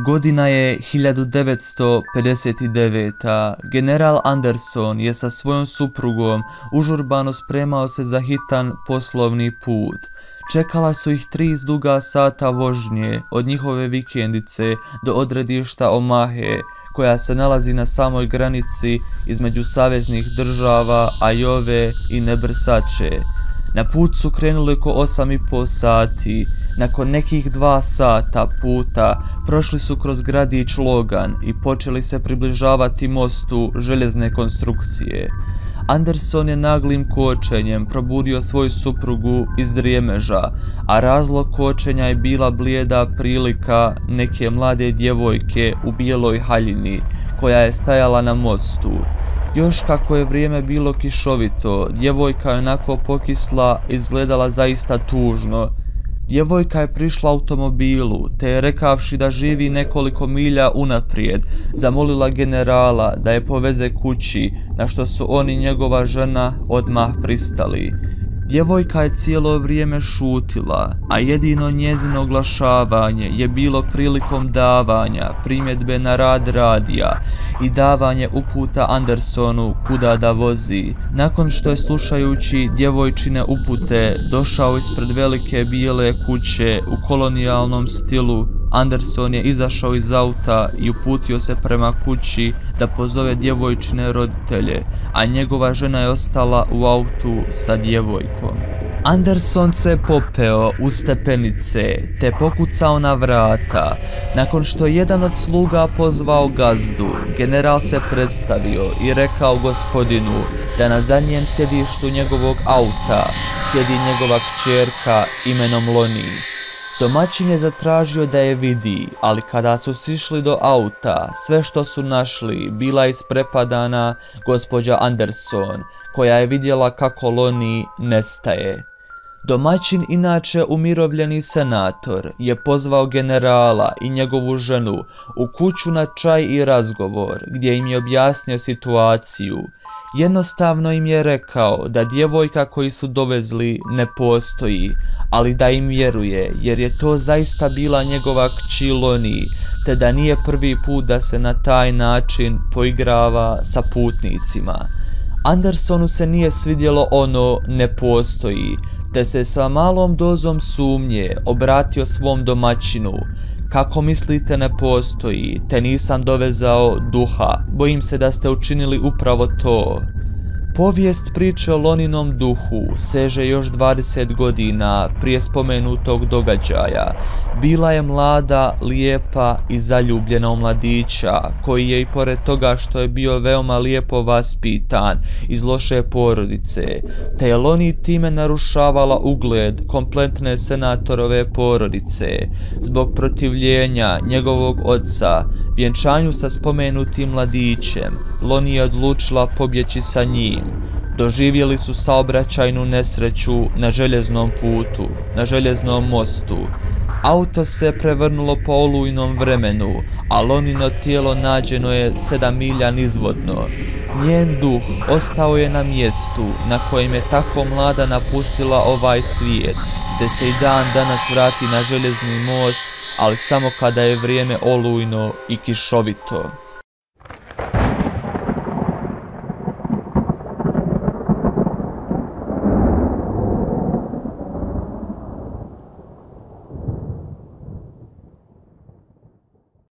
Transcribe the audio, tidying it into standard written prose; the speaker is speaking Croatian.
Godina je 1959. General Anderson je sa svojom suprugom užurbano spremao se za hitan poslovni put. Čekala su ih 3 duga sata vožnje od njihove vikendice do odredišta Omahe, koja se nalazi na samoj granici između saveznih država Ajove i Nebraske. Na put su krenuli oko 8,5 sati. Nakon nekih 2 sata puta prošli su kroz gradić Logan i počeli se približavati mostu željezne konstrukcije. Anderson je naglim kočenjem probudio svoju suprugu iz drijemeža, a razlog kočenja je bila blijeda prilika neke mlade djevojke u bijeloj haljini koja je stajala na mostu. Još kako je vrijeme bilo kišovito, djevojka je onako pokisla i izgledala zaista tužno. Djevojka je prišla automobilu, te je rekavši da živi nekoliko milja unaprijed, zamolila generala da je poveze kući, na što su on i njegova žena odmah pristali. Djevojka je cijelo vrijeme šutila, a jedino njezino oglašavanje je bilo prilikom davanja primjedbe na rad radija i davanje uputa Andersonu kuda da vozi. Nakon što je slušajući djevojčine upute došao ispred velike bijele kuće u kolonijalnom stilu, Anderson je izašao iz auta i uputio se prema kući da pozove djevojčine roditelje, a njegova žena je ostala u autu sa djevojkom. Anderson se popeo u stepenice te pokucao na vrata. Nakon što je jedan od sluga pozvao gazdu, general se predstavio i rekao gospodinu da na zadnjem sjedištu njegovog auta sjedi njegova kćerka imenom Lonnie. Domaćin je zatražio da je vidi, ali kada su sišli do auta, sve što su našli bila isprepadana gospođa Anderson, koja je vidjela kako Lonnie nestaje. Domaćin, inače umirovljeni senator, je pozvao generala i njegovu ženu u kuću na čaj i razgovor, gdje im je objasnio situaciju. Jednostavno im je rekao da djevojka koju su dovezli ne postoji, ali da im vjeruje jer je to zaista bila njegova kći Lonnie, te da nije prvi put da se na taj način poigrava sa putnicima. Andersonu se nije svidjelo ono ne postoji, te se sa malom dozom sumnje obratio svom domaćinu. Kako mislite ne postoji, te nisam dovezao duha, bojim se da ste učinili upravo to. Povijest priče o Loninom duhu seže još 20 godina prije spomenutog događaja. Bila je mlada, lijepa i zaljubljena u mladića, koji je i pored toga što je bio veoma lijepo vaspitan iz loše porodice, te je Lonnie time narušavala ugled kompletne senatorove porodice. Zbog protivljenja njegovog oca vjenčanju sa spomenutim mladićem, Lonnie je odlučila pobjeći sa njim. Doživjeli su saobraćajnu nesreću na željeznom putu, na željeznom mostu. Auto se prevrnulo po olujnom vremenu, a Lonino tijelo nađeno je 7 milja nizvodno. Njen duh ostao je na mjestu na kojem je tako mlada napustila ovaj svijet, te se i dan danas vrati na željezni most, ali samo kada je vrijeme olujno i kišovito.